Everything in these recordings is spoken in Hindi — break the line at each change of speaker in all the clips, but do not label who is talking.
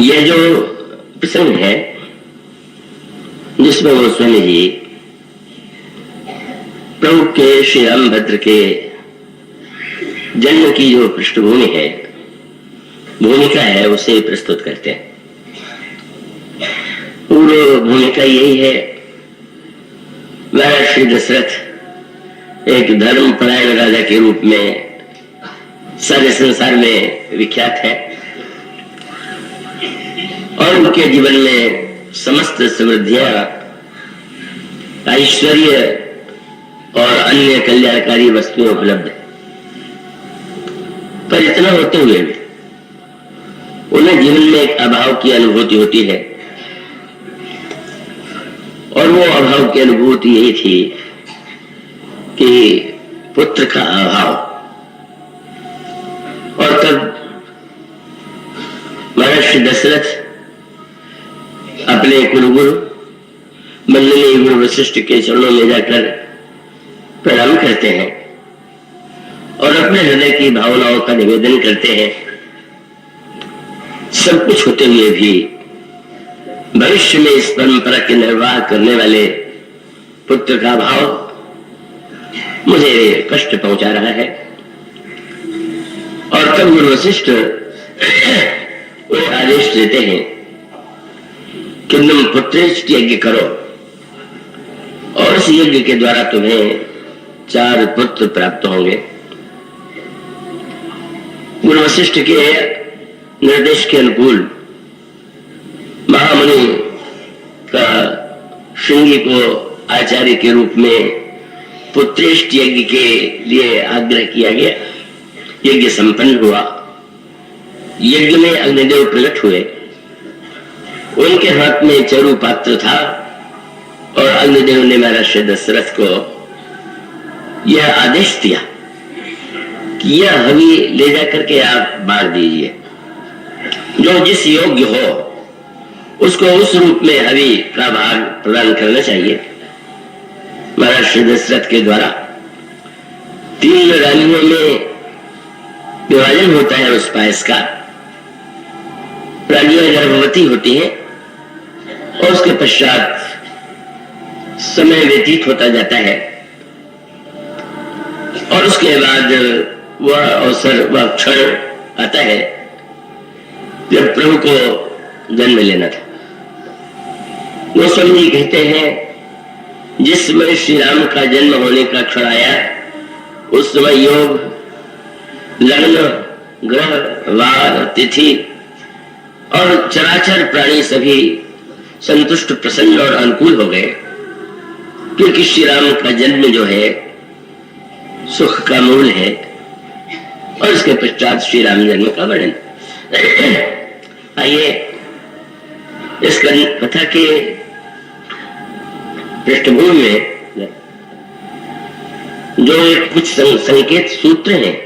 यह जो प्रसंग है जिसमें गोस्वामी जी प्रभु के श्री रामभद्र के जन्म की जो पृष्ठभूमि है, भूमिका है, उसे प्रस्तुत करते हैं। पूर्व भूमिका यही है, महाराज श्री दशरथ एक धर्म परायण राजा के रूप में सारे संसार में विख्यात है और उनके जीवन में समस्त समृद्धियां, ऐश्वर्य और अन्य कल्याणकारी वस्तुएं उपलब्ध है। पर इतना होते हुए भी उन्हें जीवन में एक अभाव की अनुभूति होती है और वो अभाव की अनुभूति यही थी कि पुत्र का अभाव। और तब महाराज श्री दशरथ अपने कुलगुरु मंडली गुरु वशिष्ठ के चरणों में जाकर प्रणाम करते हैं और अपने हृदय की भावनाओं का निवेदन करते हैं। सब कुछ होते हुए भी भविष्य में इस परंपरा के निर्वाह करने वाले पुत्र का भाव मुझे कष्ट पहुंचा रहा है। और तब गुरु वशिष्ठ आदेश देते हैं कि तुम पुत्रेष्ट यज्ञ करो और इस यज्ञ के द्वारा तुम्हें 4 पुत्र प्राप्त होंगे। गुरु वशिष्ठ के निर्देश के अनुकूल महामुनि का श्रृंगी को आचार्य के रूप में पुत्रेष्ट यज्ञ के लिए आग्रह किया गया। यज्ञ संपन्न हुआ। यज्ञ में अग्निदेव प्रकट हुए। उनके हाथ में चरु पात्र था और अग्निदेव ने महाराज श्री दशरथ को यह आदेश दिया कि यह हवि ले जाकर के आप बांट दीजिए। जो जिस योग्य हो उसको उस रूप में हवि का भाग प्रदान करना चाहिए। महाराज श्री दशरथ के द्वारा 3 रानियों में विभाजन होता है उस पायस का। रानियां गर्भवती होती हैं और उसके पश्चात समय व्यतीत होता जाता है और उसके बाद वह अवसर, वह क्षण आता है जब प्रभु को जन्म लेना था। गोस्वामी जी कहते हैं जिस समय श्री राम का जन्म होने का क्षण आया उस समय योग, लग्न, ग्रह, वार, तिथि और चराचर प्राणी सभी संतुष्ट, प्रसन्न और अनुकूल हो गए, क्योंकि श्री राम का जन्म जो है सुख का मूल है। और इसके पश्चात श्री राम जन्म का वर्णन। आइए इस कथा के पृष्ठभूमि में जो कुछ संकेत सूत्र हैं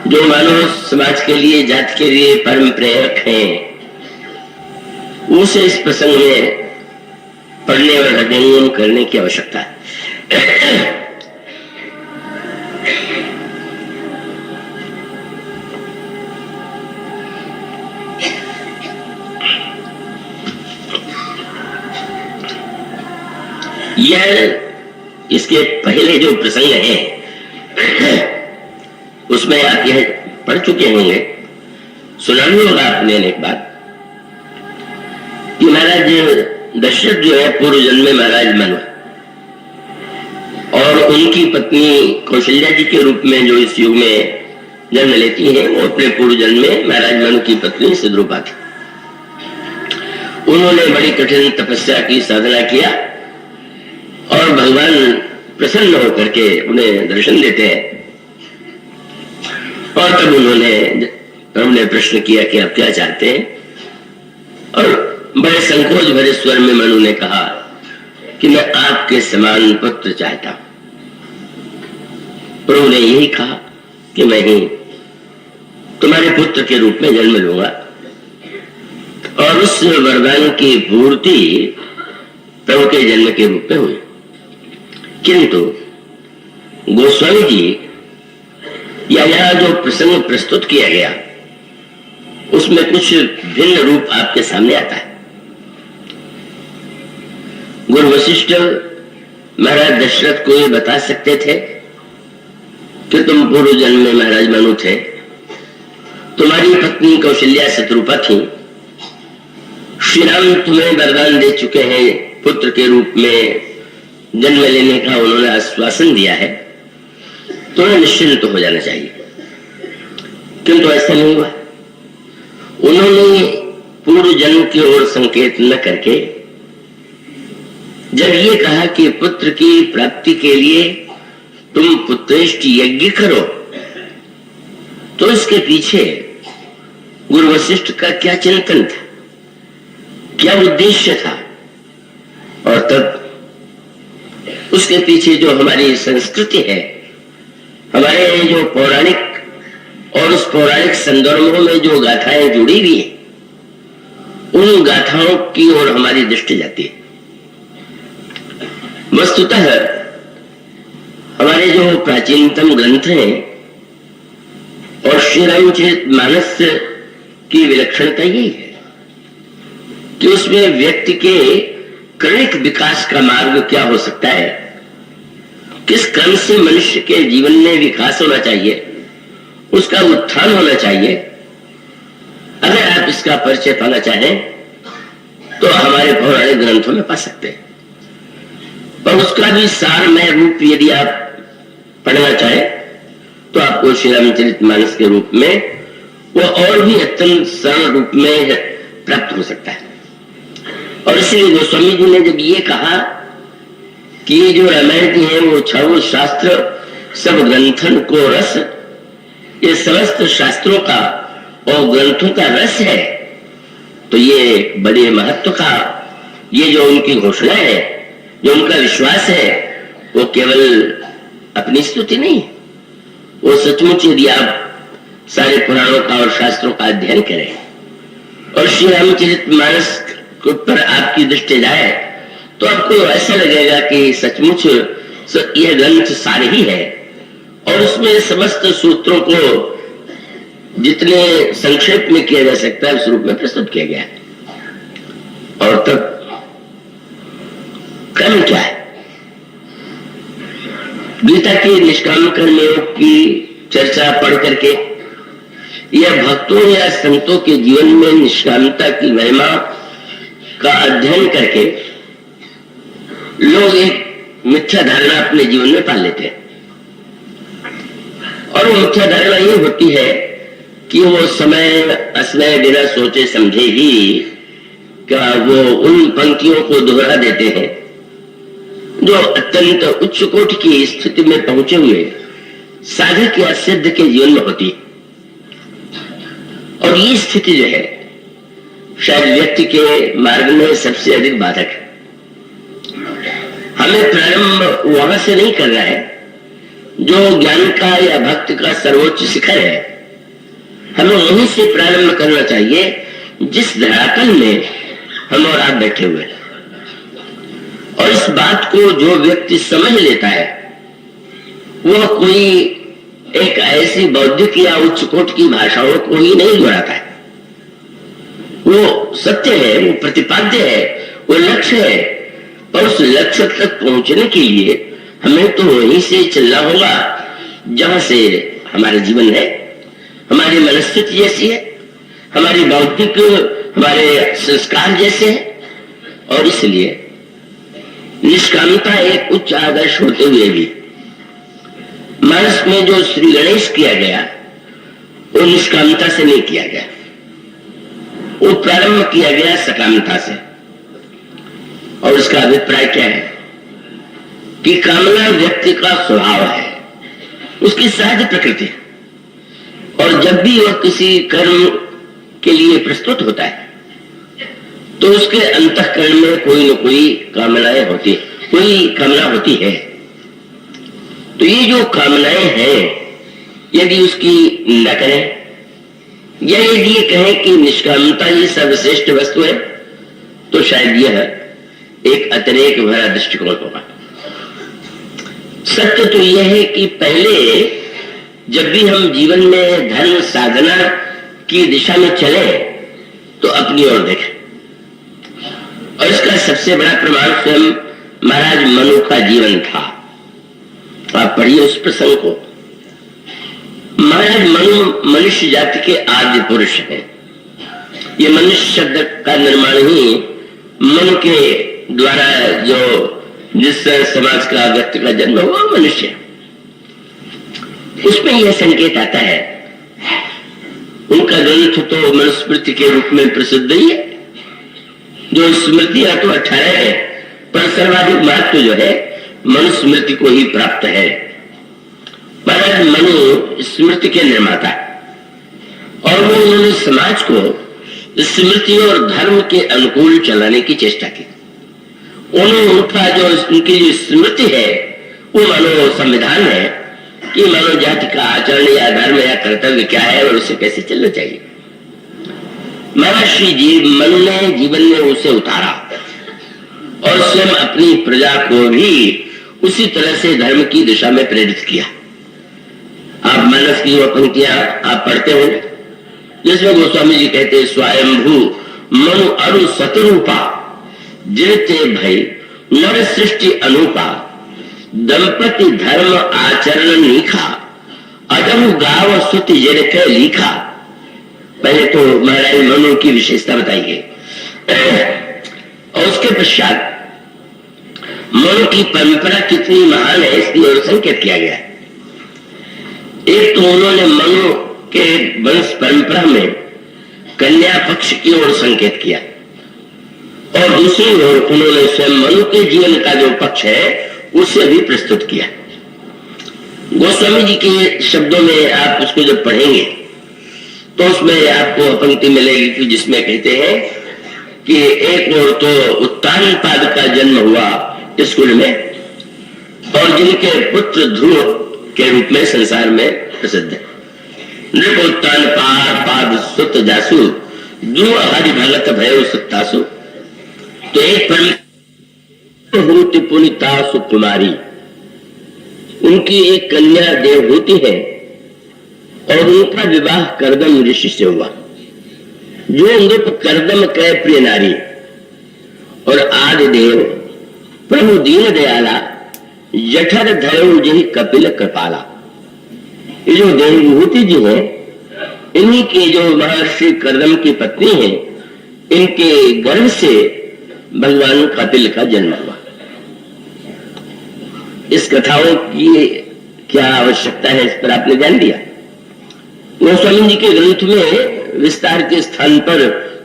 जो मानव समाज के लिए, जाति के लिए परम प्रेरक हैं, उसे इस प्रसंग में पढ़ने और अध्ययन करने की आवश्यकता है। यह इसके पहले जो प्रसंग है उसमें आप यह पढ़ चुके होंगे, सुना भी होगा आपने एक बात कि महाराज दशरथ जो है पूर्व जन्म में महाराज मनु और उनकी पत्नी कौशल्या जी के रूप में जो इस युग में जन्म लेती हैं वो अपने पूर्व जन्म में महाराज मनु की पत्नी सिद्रूपा थी। उन्होंने बड़ी कठिन तपस्या की साधना किया और भगवान प्रसन्न होकर के उन्हें दर्शन देते हैं। और तब प्रभु ने प्रश्न किया कि आप क्या चाहते हैं, और बड़े संकोच भरे स्वर में मनु ने कहा कि मैं आपके समान पुत्र चाहता हूं। प्रभु ने यही कहा कि मैं ही तुम्हारे पुत्र के रूप में जन्म लूंगा। और उस वरदान की पूर्ति प्रभु के जन्म के रूप में हुई। किंतु गोस्वामी जी या यहाँ जो प्रसंग प्रस्तुत किया गया उसमें कुछ भिन्न रूप आपके सामने आता है। गुरु वशिष्ठ महाराज दशरथ को ये बता सकते थे कि तुम पूर्व जन्म में महाराज मनु थे, तुम्हारी पत्नी कौशल्या शत्रुपा थी, श्री राम तुम्हें वरदान दे चुके हैं, पुत्र के रूप में जन्म लेने का उन्होंने आश्वासन दिया है, तुम्हें निश्चिंत हो जाना चाहिए। किंतु ऐसा नहीं हुआ। उन्होंने पूर्व जन्म की ओर संकेत न करके जब ये कहा कि पुत्र की प्राप्ति के लिए तुम पुत्रेष्ट यज्ञ करो, तो इसके पीछे गुरु वशिष्ठ का क्या चिंतन था, क्या उद्देश्य था, और तब उसके पीछे जो हमारी संस्कृति है, हमारे जो पौराणिक और उस पौराणिक संदर्भों में जो गाथाएं जुड़ी हुई है, उन गाथाओं की ओर हमारी दृष्टि जाती है। वस्तुतः हमारे जो प्राचीनतम ग्रंथ हैं और श्री रामचरितमानस की विलक्षणता यही है कि उसमें व्यक्ति के क्रमिक विकास का मार्ग क्या हो सकता है, किस क्रम से मनुष्य के जीवन में विकास होना चाहिए, उसका उत्थान होना चाहिए। अगर आप इसका परिचय पाना चाहें तो हमारे पौराणिक ग्रंथों में पा सकते हैं, और उसका भी सारमय रूप यदि आप पढ़ना चाहें तो आपको श्री रामचरितमानस के रूप में वो और भी अत्यंत सरल रूप में प्राप्त हो सकता है। और इसलिए गोस्वामी जी ने जब ये कहा कि ये जो रामायण की है वो छावो शास्त्र सब ग्रंथन को रस, ये समस्त शास्त्रों का और ग्रंथों का रस है, तो ये बड़े महत्व का ये जो उनकी घोषणा है, जो उनका विश्वास है, वो केवल अपनी स्तुति नहीं है, वो सचमुच यदि आप सारे पुराणों का और शास्त्रों का अध्ययन करें और श्री रामचरितमानस के ऊपर आपकी दृष्टि जाए तो आपको ऐसा लगेगा कि सचमुच यह ग्रंथ सारे ही है, और उसमें समस्त सूत्रों को जितने संक्षेप में किया जा सकता है उस रूप में प्रस्तुत किया गया है। और तब क्रम क्या है? गीता की निष्काम कर्म योग की चर्चा पढ़ करके या भक्तों या संतों के जीवन में निष्कामता की महिमा का अध्ययन करके लोग एक मिथ्या धारणा अपने जीवन में पाल लेते हैं, और वो मुख्य धारणा ये होती है कि वो समय असमय बिना सोचे समझे ही क्या वो उन पंक्तियों को दोहरा देते हैं जो अत्यंत उच्च कोटि की स्थिति में पहुंचे हुए साधक या सिद्ध के जीवन में होती है। और ये स्थिति जो है शायद व्यक्ति के मार्ग में सबसे अधिक बाधक है। हमें प्रारंभ वहां से नहीं करना है जो ज्ञान का या भक्ति का सर्वोच्च शिखर है, हमें वहीं से प्रारंभ करना चाहिए जिस धरातल में हम और आप बैठे हुए हैं। और इस बात को जो व्यक्ति समझ लेता है वह कोई एक ऐसी बौद्धिक या उच्च कोटि की भाषाओं को ही नहीं दोहराता है। वो सत्य है, वो प्रतिपाद्य है, वो लक्ष्य है, और उस लक्ष्य तक पहुंचने के लिए हमें तो वहीं से चलना होगा जहां से हमारा जीवन है, हमारी मनस्थिति जैसी है, हमारी बौद्धिक, हमारे संस्कार जैसे हैं। और इसलिए निष्कामता एक उच्च आदर्श होते हुए भी मानस में जो श्री गणेश किया गया वो निष्कामता से नहीं किया गया, वो प्रारंभ किया गया सकामता से। और उसका अभिप्राय क्या है कि कामना व्यक्ति का स्वभाव है, उसकी सहज प्रकृति है, और जब भी वह किसी कर्म के लिए प्रस्तुत होता है तो उसके अंतःकरण में कोई न कोई कामनाएं होती है, कोई कामना होती है। तो ये जो कामनाएं हैं यदि उसकी न करें या यदि ये कहें कि निष्कामता ही सर्वश्रेष्ठ वस्तु है तो शायद यह एक अतिरेक भरा दृष्टिकोण होगा। सत्य तो यह है कि पहले जब भी हम जीवन में धर्म साधना की दिशा में चले तो अपनी ओर देखें। और इसका सबसे बड़ा प्रमाण स्वयं महाराज मनु का जीवन था। आप पढ़िए उस प्रसंग को। महाराज मनु मनुष्य जाति के आद्य पुरुष हैं। ये मनुष्य शब्द का निर्माण ही मनु के द्वारा जो जिस समाज का व्यक्ति का जन्म हुआ मनुष्य, उसमें यह संकेत आता है। उनका ग्रंथ तो मनुस्मृति के रूप में प्रसिद्ध ही है। जो स्मृतियां तो 18 है, पर सर्वाधिक महत्व जो है मनुस्मृति को ही प्राप्त है। महाराज मनु स्मृति के निर्माता और वो उन्होंने समाज को स्मृति और धर्म के अनुकूल चलाने की चेष्टा की। उनकी जो स्मृति है वो मानो संविधान है कि मानव जाति का आचरण या धर्म या कर्तव्य क्या है और उसे कैसे चलना चाहिए। महर्षि जी मनु ने जीवन में उसे उतारा और स्वयं अपनी प्रजा को भी उसी तरह से धर्म की दिशा में प्रेरित किया। आप मानस की वो पंक्तियां आप पढ़ते होंगे जिसमें गोस्वामी जी कहते हैं, स्वयंभू मनु अरु सतरूपा जिनते भई नर सृष्टि अनुपा दंपति धर्म आचरण लीखा अदम गाव सुति जिनके लिखा। पहले तो महाराज मनु की विशेषता बताई गई और उसके पश्चात मनु की परंपरा कितनी महान है इसकी ओर संकेत किया गया। एक तो उन्होंने मनु के वंश परंपरा में कन्या पक्ष की ओर संकेत किया और दूसरी ओर उन्होंने स्वयं मनु के जीवन का जो पक्ष है उसे भी प्रस्तुत किया। गोस्वामी जी के शब्दों में आप उसको जब पढ़ेंगे तो उसमें आपको पंक्ति मिलेगी कि जिसमें कहते हैं कि एक ओर तो उत्तानपाद का जन्म हुआ इस कुल में और जिनके पुत्र ध्रुव के रूप में संसार में प्रसिद्ध है। नृप उत्तानपाद सुत जासु ध्रुव हरि भगत भय सुतासु। तो एक देवहूति पुनिता सुकुमारी, उनकी एक कन्या देवहूति है और उनका विवाह करदम ऋषि से हुआ जो नृप करदम कह प्रिय नारी और आदि देव प्रभु दीन दयाला जठर धरऊ जही कपिल कृपाला। ये जो देवभूति जी है इन्हीं के जो महर्षि करदम की पत्नी है इनके गर्भ से भगवान कपिल का जन्म हुआ। इस कथाओं की क्या आवश्यकता है इस पर आपने ध्यान दिया। गोस्वामी जी के ग्रंथ में विस्तार के स्थान पर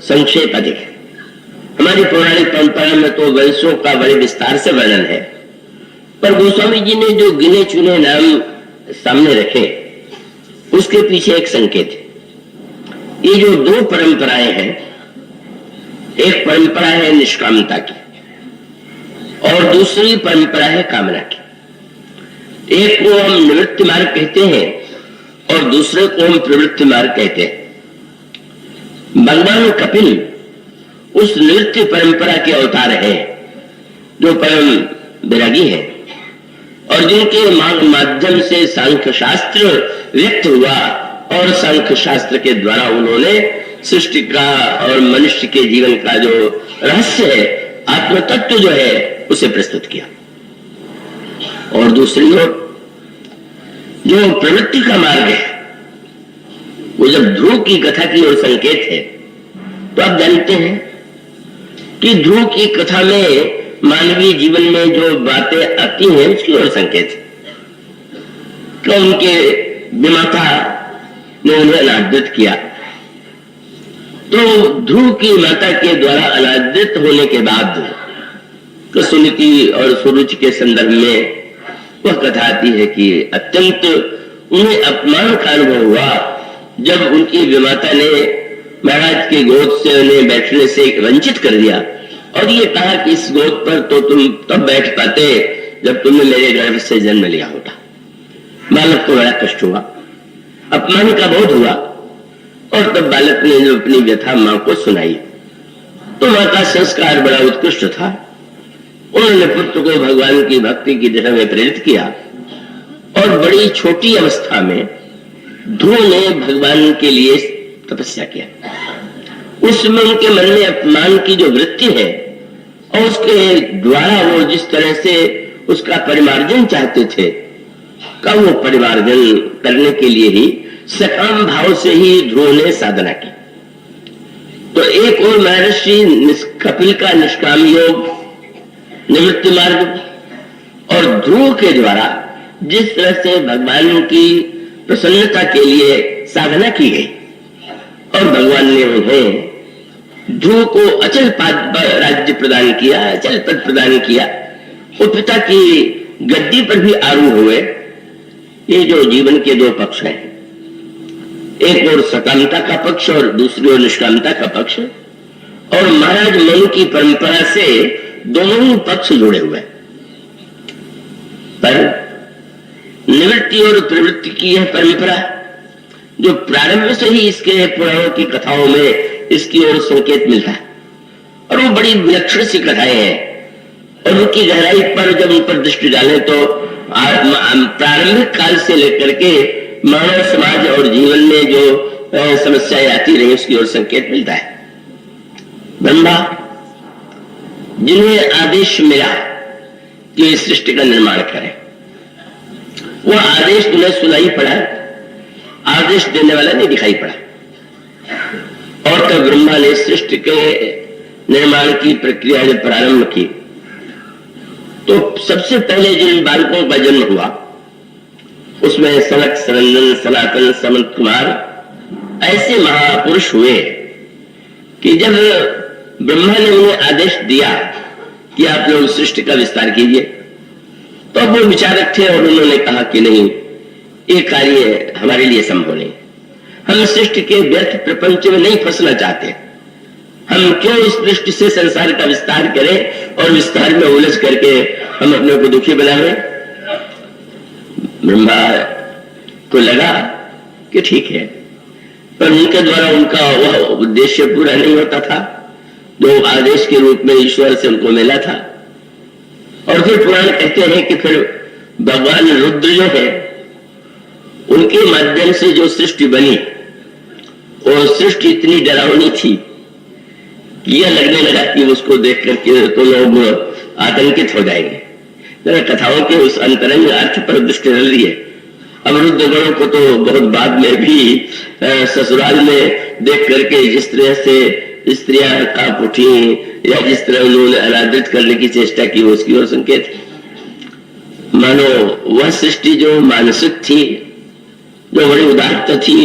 संक्षेप अधिक है। हमारी पौराणिक परंपरा में तो वंशों का बड़े विस्तार से वर्णन है, पर गोस्वामी जी ने जो गिने चुने नाम सामने रखे उसके पीछे एक संकेत है। ये जो दो परंपराएं हैं, एक परंपरा है निष्कामता की और दूसरी परंपरा है कामना की। एक को हम निवृत्ति मार्ग कहते हैं और दूसरे को हम प्रवृत्ति मार्ग कहते हैं। भगवान कपिल उस निवृत्ति परंपरा के अवतार है जो परम वैरागी है और जिनके माध्यम से सांख्य शास्त्र व्यक्त हुआ और सांख्य शास्त्र के द्वारा उन्होंने सृष्टि का और मनुष्य के जीवन का जो रहस्य है, आत्म तत्व जो है उसे प्रस्तुत किया। और दूसरी ओर जो प्रवृत्ति का मार्ग है वो जब ध्रुव की कथा की ओर संकेत है तो आप जानते हैं कि ध्रुव की कथा में मानवीय जीवन में जो बातें आती हैं उसकी ओर संकेत है। तो उनके विमाता ने उन्हें अनादृत किया तो ध्रुव की माता के द्वारा अनादृत होने के बाद तो सुनीति और सुरुचि के संदर्भ में वह कथा आती है कि अत्यंत उन्हें अपमान का अनुभव हुआ जब उनकी विमाता ने महाराज के गोद से उन्हें बैठने से वंचित कर दिया और ये कहा कि इस गोद पर तो तुम तब बैठ पाते जब तुमने मेरे गर्भ से जन्म लिया होता। बालक को बड़ा कष्ट हुआ, अपमान का बोध हुआ और तब बालक ने जो अपनी व्यथा मां को सुनाई तो मां का संस्कार बड़ा उत्कृष्ट था। उन्होंने पुत्र को भगवान की भक्ति की दिशा में प्रेरित किया और बड़ी छोटी अवस्था में ध्रुव ने भगवान के लिए तपस्या किया। उस समय उनके मन में अपमान की जो वृत्ति है और उसके द्वारा वो जिस तरह से उसका परिमार्जन चाहते थे, का वो परिमार्जन करने के लिए ही सकाम भाव से ही ध्रुव ने साधना की। तो एक और महर्षि कपिल का निष्काम योग, निवृत्ति मार्ग, और ध्रुव के द्वारा जिस तरह से भगवान की प्रसन्नता के लिए साधना की गई और भगवान ने उन्हें ध्रुव को अचल राज्य प्रदान किया, अचल पद प्रदान किया, वो पिता की गद्दी पर भी आरूढ़ हुए। ये जो जीवन के दो पक्ष हैं, एक और सकामता का पक्ष और दूसरी ओर निष्कामता का पक्ष, और महाराज मनु की परंपरा से दोनों ही पक्ष जुड़े हुए। पर निवृत्ति और प्रवृत्ति की यह परंपरा जो प्रारंभ से ही इसके पुराणों की कथाओं में इसकी ओर संकेत मिलता है, और वो बड़ी विलक्षण सी कथाएं हैं, और उनकी गहराई पर जब उन पर दृष्टि डालें तो प्रारंभिक काल से लेकर के मानव समाज और जीवन में जो समस्याएं आती रही उसकी ओर संकेत मिलता है। ब्रह्मा जिन्हें आदेश मिला कि सृष्टि का निर्माण करें, वो आदेश उन्हें सुनाई पड़ा, आदेश देने वाला नहीं दिखाई पड़ा। और तब ब्रह्मा ने सृष्टि के निर्माण की प्रक्रिया जब प्रारंभ की तो सबसे पहले जिन बालकों का जन्म हुआ उसमें सनक, सनंदन, सनातन, समंत कुमार ऐसे महापुरुष हुए कि जब ब्रह्मा ने उन्हें आदेश दिया कि आप लोग सृष्टि का विस्तार कीजिए, तो वो विचारक थे और उन्होंने कहा कि नहीं, ये कार्य हमारे लिए संभव नहीं, हम सृष्टि के व्यर्थ प्रपंच में नहीं फंसना चाहते, हम क्यों इस दृष्टि से संसार का विस्तार करें और विस्तार में उलझ करके हम अपने को दुखी बनाएं। ब्रह्मा को लगा कि ठीक है, पर उनके द्वारा उनका वह उद्देश्य पूरा नहीं होता था जो आदेश के रूप में ईश्वर से उनको मिला था। और फिर पुराण कहते हैं कि फिर भगवान रुद्र जो है उनके माध्यम से जो सृष्टि बनी वो सृष्टि इतनी डरावनी थी कि यह लगने लगा कि उसको देख करके तो लोग आतंकित हो जाएंगे। कथाओं के उस अंतरंग अर्थ पर दृष्टि डाल रही है। अब रुद्रगणों को तो बहुत बाद में भी ससुराल में देख करके जिस तरह से स्त्रियां कांप उठी या जिस तरह उन्होंने आराधित करने की चेष्टा की उसकी ओर संकेत। मानो वह सृष्टि जो मानसिक थी, जो बड़ी उदारता थी,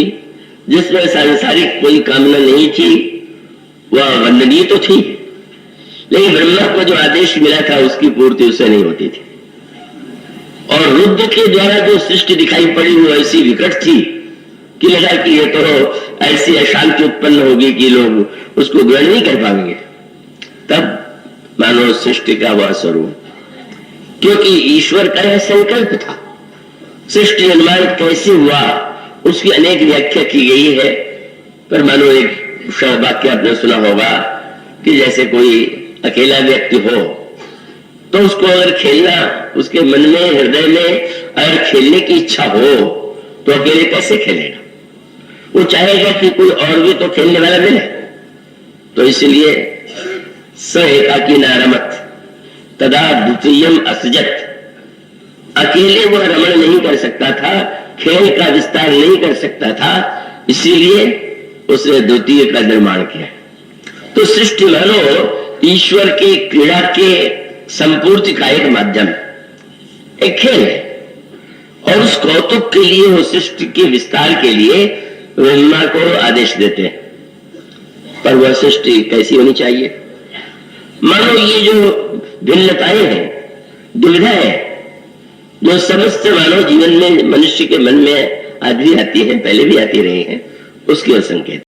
जिसमें सांसारिक कोई कामना नहीं थी, वह वंदनीय तो थी, लेकिन ब्रह्मा को जो आदेश मिला था उसकी पूर्ति उससे नहीं होती थी। और रुद्र के द्वारा जो सृष्टि दिखाई पड़ी वो ऐसी विकट थी कि लगा कि ये तो ऐसी अशांति उत्पन्न होगी कि लोग उसको ग्रहण नहीं कर पाएंगे। तब मानव सृष्टि का वह स्वरूप, क्योंकि ईश्वर का यह संकल्प था, सृष्टि निर्माण कैसे हुआ उसकी अनेक व्याख्या की गई है। पर मानो एक वाक्य आपने सुना होगा कि जैसे कोई अकेला व्यक्ति हो तो उसको अगर खेलना, उसके मन में, हृदय में अगर खेलने की इच्छा हो तो अकेले कैसे खेलेगा? वो चाहेगा कि कोई और भी तो खेलने वाला मिले। तो इसलिए स एकाकी न रमत तदा द्वितीयम असजत, अकेले वह रमण नहीं कर सकता था, खेल का विस्तार नहीं कर सकता था, इसीलिए उसने द्वितीय का निर्माण किया। तो सृष्टि मानो ईश्वर के क्रीड़ा के संपूर्ति का एक माध्यम, एक खेल है। और उस कौतुक के लिए, वो सृष्टि के विस्तार के लिए ब्रह्मा को आदेश देते हैं। पर वह सृष्टि कैसी होनी चाहिए? मानो ये जो भिन्नताएं हैं, दुविधा है, जो समस्त मानव जीवन में मनुष्य के मन में आज भी आती है, पहले भी आती रही है, उसकी ओर संकेत।